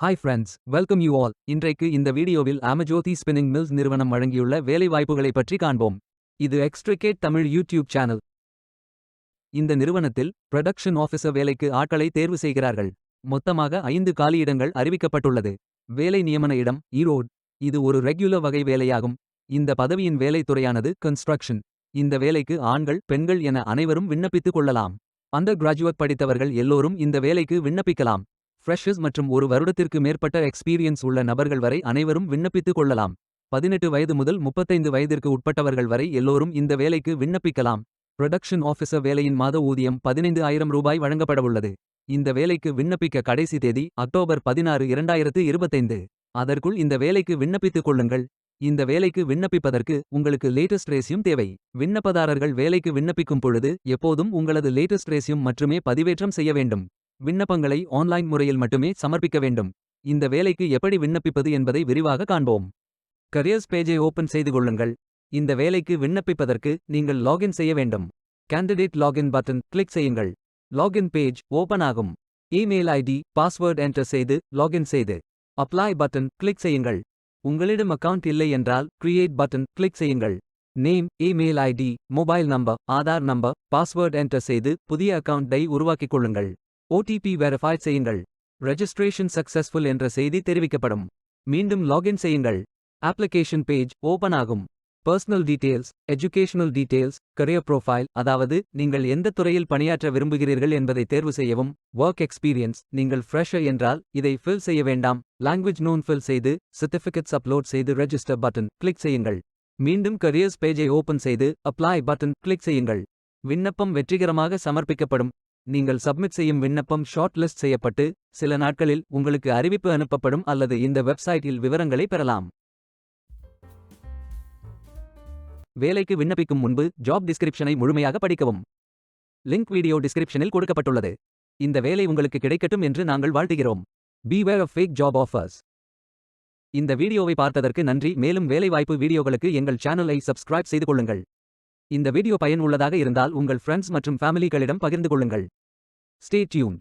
Hi friends, welcome you all. இன்றைக்கு இந்த வீடியோவில் அமஜோதி ஸ்பின்னிங் மில்ஸ் நிறுவனம் வழங்கியுள்ள வேலைவாய்ப்புகளை பற்றி காண்போம். இது எக்ஸ்ட்ரிகேட் தமிழ் யூடியூப் சேனல். இந்த நிறுவனத்தில் ப்ரொடக்ஷன் ஆஃபீஸர் வேலைக்கு ஆட்களை தேர்வு செய்கிறார்கள். மொத்தமாக 5 காலியிடங்கள் அறிவிக்கப்பட்டுள்ளது. வேலை நியமன இடம் ஈரோடு. இது ஒரு ரெகுலர் வகை வேலையாகும். இந்த பதவியின் வேலைத்துறையானது கன்ஸ்ட்ரக்ஷன். இந்த வேலைக்கு ஆண்கள் பெண்கள் என அனைவரும் விண்ணப்பித்துக் கொள்ளலாம். அண்டர் கிராஜுவேட் படித்தவர்கள் எல்லோரும் இந்த வேலைக்கு விண்ணப்பிக்கலாம். ஃப்ரெஷர்ஸ் மற்றும் ஒரு வருடத்திற்கு மேற்பட்ட எக்ஸ்பீரியன்ஸ் உள்ள நபர்கள் வரை அனைவரும் விண்ணப்பித்துக் கொள்ளலாம். 18 வயது முதல் 35 வயதிற்கு உட்பட்டவர்கள் வரை எல்லோரும் இந்த வேலைக்கு விண்ணப்பிக்கலாம். ப்ரொடக்ஷன் ஆஃபீஸர் வேலையின் மாத ஊதியம் 15,000 ரூபாய் வழங்கப்படவுள்ளது. இந்த வேலைக்கு விண்ணப்பிக்க கடைசி தேதி அக்டோபர் 16, 2025. அதற்குள் இந்த வேலைக்கு விண்ணப்பித்துக் கொள்ளுங்கள். இந்த வேலைக்கு விண்ணப்பிப்பதற்கு உங்களுக்கு லேட்டஸ்ட் ரேசியும் தேவை. விண்ணப்பதாரர்கள் வேலைக்கு விண்ணப்பிக்கும் பொழுது எப்போதும் உங்களது லேட்டஸ்ட் ரேசியும் மட்டுமே பதிவேற்றம் செய்ய வேண்டும். விண்ணப்பங்களை ஆன்லைன் முறையில் மட்டுமே சமர்ப்பிக்க வேண்டும். இந்த வேலைக்கு எப்படி விண்ணப்பிப்பது என்பதை விரிவாக காண்போம். கரியர்ஸ் பேஜை ஓபன் செய்து கொள்ளுங்கள். இந்த வேலைக்கு விண்ணப்பிப்பதற்கு நீங்கள் லாகின் செய்ய வேண்டும். கேண்டிடேட் லாகின் பட்டன் கிளிக் செய்யுங்கள். லாகின் பேஜ் ஓபன் ஆகும். இமெயில் ஐடி பாஸ்வேர்ட் என்டர் செய்து லாகின் செய்து அப்ளை பட்டன் கிளிக் செய்யுங்கள். உங்களிடம் அக்கவுண்ட் இல்லை என்றால் கிரியேட் பட்டன் கிளிக் செய்யுங்கள். Name, email ID, mobile number, Aadhaar number, password enter செய்து புதிய அக்கவுண்டை உருவாக்கிக் கொள்ளுங்கள். OTP வெரிஃபை செய்யுங்கள். ரெஜிஸ்ட்ரேஷன் சக்சஸ்ஃபுல் என்ற செய்தி தெரிவிக்கப்படும். மீண்டும் லாகின் செய்யுங்கள். அப்ளிகேஷன் பேஜ் ஓபன் ஆகும். Personal details, educational details, career profile, அதாவது நீங்கள் எந்த துறையில் பணியாற்ற விரும்புகிறீர்கள் என்பதை தேர்வு செய்யவும். ஒர்க் எக்ஸ்பீரியன்ஸ், நீங்கள் ஃப்ரெஷர் என்றால் இதை ஃபில் செய்ய வேண்டாம். லாங்குவேஜ் நோன் ஃபில் செய்து சர்டிஃபிகேட்ஸ் அப்லோட் செய்து ரெஜிஸ்டர் பட்டன் கிளிக் செய்யுங்கள். மீண்டும் கரியர்ஸ் பேஜை ஓபன் செய்து அப்ளை பட்டன் கிளிக் செய்யுங்கள். விண்ணப்பம் வெற்றிகரமாக சமர்ப்பிக்கப்படும். நீங்கள் சப்மிட் செய்யும் விண்ணப்பம் ஷார்ட் லிஸ்ட் செய்யப்பட்டு சில நாட்களில் உங்களுக்கு அறிவிப்பு அனுப்பப்படும் அல்லது இந்த வெப்சைட்டில் விவரங்களை பெறலாம். வேலைக்கு விண்ணப்பிக்கும் முன்பு ஜாப் டிஸ்கிரிப்ஷனை முழுமையாக படிக்கவும். லிங்க் வீடியோ டிஸ்கிரிப்ஷனில் கொடுக்கப்பட்டுள்ளது. இந்த வேலை உங்களுக்கு கிடைக்கட்டும் என்று நாங்கள் வாழ்த்துகிறோம். Beware of fake job offers. இந்த வீடியோவை பார்த்ததற்கு நன்றி. மேலும் வேலைவாய்ப்பு வீடியோகளுக்கு எங்கள் சேனலை சப்ஸ்கிரைப் செய்து கொள்ளுங்கள். இந்த வீடியோ பயனுள்ளதாக இருந்தால் உங்கள் ஃப்ரெண்ட்ஸ் மற்றும் ஃபேமிலிகளிடம் பகிர்ந்து கொள்ளுங்கள். Stay tuned.